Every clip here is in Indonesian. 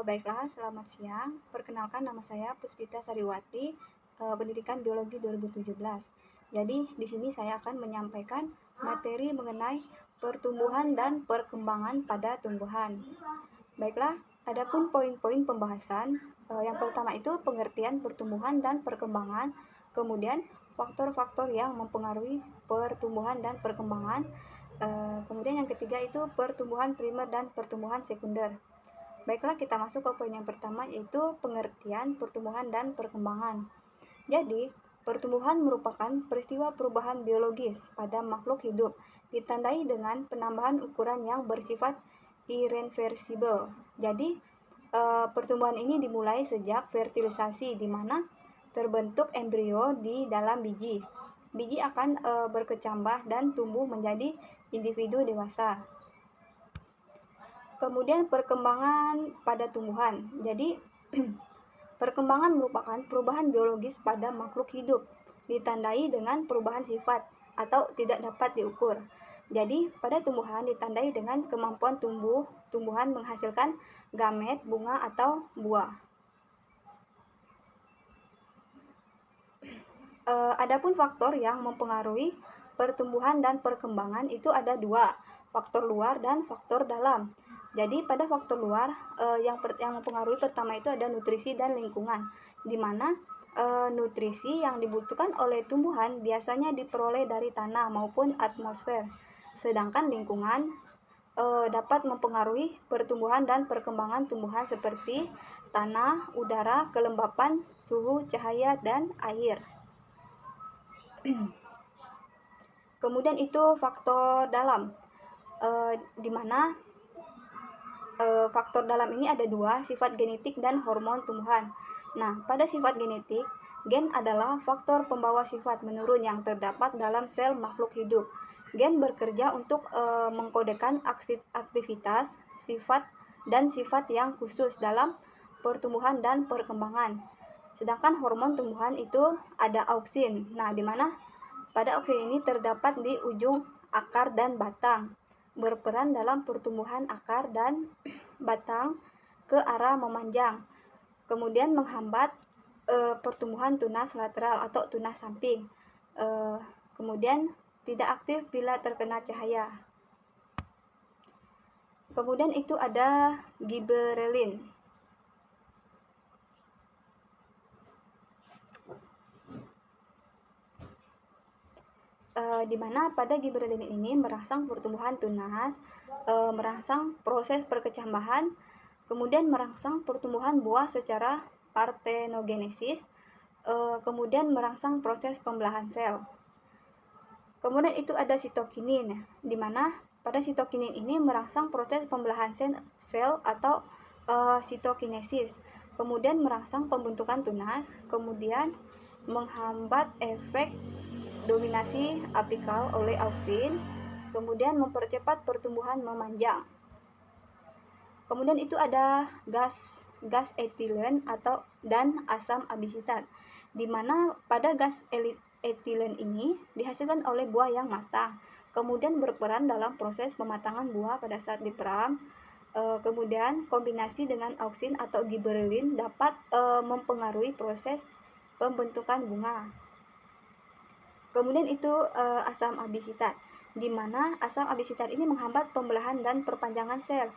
Baiklah, selamat siang. Perkenalkan nama saya Puspita Sariwati, Pendidikan Biologi 2017. Jadi, di sini saya akan menyampaikan materi mengenai pertumbuhan dan perkembangan pada tumbuhan. Baiklah, adapun poin-poin pembahasan, yang pertama itu pengertian pertumbuhan dan perkembangan, kemudian faktor-faktor yang mempengaruhi pertumbuhan dan perkembangan, kemudian yang ketiga itu pertumbuhan primer dan pertumbuhan sekunder. Baiklah, kita masuk ke poin yang pertama, yaitu pengertian pertumbuhan dan perkembangan. Jadi, pertumbuhan merupakan peristiwa perubahan biologis pada makhluk hidup, ditandai dengan penambahan ukuran yang bersifat irreversibel. Jadi, pertumbuhan ini dimulai sejak fertilisasi, di mana terbentuk embrio di dalam biji. Biji akan berkecambah dan tumbuh menjadi individu dewasa. Kemudian perkembangan pada tumbuhan. Jadi, perkembangan merupakan perubahan biologis pada makhluk hidup, ditandai dengan perubahan sifat atau tidak dapat diukur. Jadi, pada tumbuhan ditandai dengan kemampuan tumbuhan menghasilkan gamet, bunga, atau buah. Adapun faktor yang mempengaruhi pertumbuhan dan perkembangan itu ada dua, faktor luar dan faktor dalam. Jadi pada faktor luar yang mempengaruhi pertama itu ada nutrisi dan lingkungan, di mana nutrisi yang dibutuhkan oleh tumbuhan biasanya diperoleh dari tanah maupun atmosfer, sedangkan lingkungan dapat mempengaruhi pertumbuhan dan perkembangan tumbuhan seperti tanah, udara, kelembapan, suhu, cahaya, dan air. Kemudian itu faktor dalam, di mana faktor dalam ini ada dua, sifat genetik dan hormon tumbuhan. Nah, pada sifat genetik, gen adalah faktor pembawa sifat menurun yang terdapat dalam sel makhluk hidup. Gen bekerja untuk mengkodekan aktivitas, sifat, dan sifat yang khusus dalam pertumbuhan dan perkembangan. Sedangkan hormon tumbuhan itu ada auksin. Nah, di mana pada auksin ini terdapat di ujung akar dan batang, berperan dalam pertumbuhan akar dan batang ke arah memanjang, kemudian menghambat pertumbuhan tunas lateral atau tunas samping, kemudian tidak aktif bila terkena cahaya. Kemudian itu ada giberellin. Di mana pada giberellin ini merangsang pertumbuhan tunas, merangsang proses perkecambahan, kemudian merangsang pertumbuhan buah secara partenogenesis, kemudian merangsang proses pembelahan sel. Kemudian itu ada sitokinin, di mana pada sitokinin ini merangsang proses pembelahan sel atau sitokinesis, kemudian merangsang pembentukan tunas, kemudian menghambat efek dominasi apikal oleh auksin, kemudian mempercepat pertumbuhan memanjang. Kemudian itu ada gas etilen dan asam abisitat, di mana pada gas etilen ini dihasilkan oleh buah yang matang, kemudian berperan dalam proses pematangan buah pada saat diperam. Kemudian kombinasi dengan auksin atau giberellin dapat mempengaruhi proses pembentukan bunga. Kemudian itu asam abisitat, di mana asam abisitat ini menghambat pembelahan dan perpanjangan sel,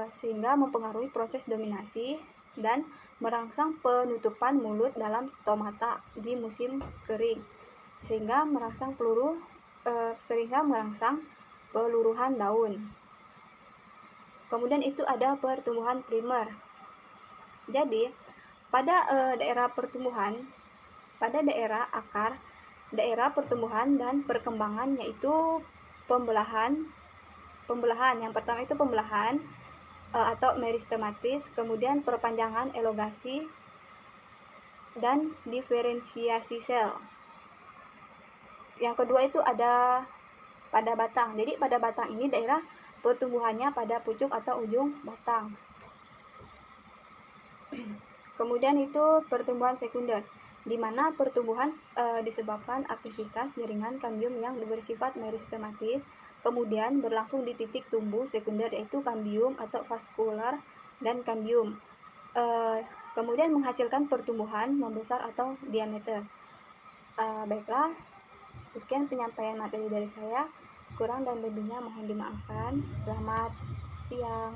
sehingga mempengaruhi proses dominasi dan merangsang penutupan mulut dalam stomata di musim kering, sehingga merangsang peluruhan daun. Kemudian itu ada pertumbuhan primer. Jadi pada daerah pertumbuhan, pada daerah akar, daerah pertumbuhan dan perkembangan, yaitu pembelahan. Yang pertama itu pembelahan atau meristematis, kemudian perpanjangan, elongasi, dan diferensiasi sel. Yang kedua itu ada pada batang. Jadi pada batang ini daerah pertumbuhannya pada pucuk atau ujung batang. Kemudian itu pertumbuhan sekunder, di mana pertumbuhan disebabkan aktivitas jaringan kambium yang bersifat meristematis, kemudian berlangsung di titik tumbuh sekunder, yaitu kambium atau vaskular dan kambium. Kemudian menghasilkan pertumbuhan membesar atau diameter. Baiklah, sekian penyampaian materi dari saya. Kurang dan lebihnya mohon dimaafkan. Selamat siang.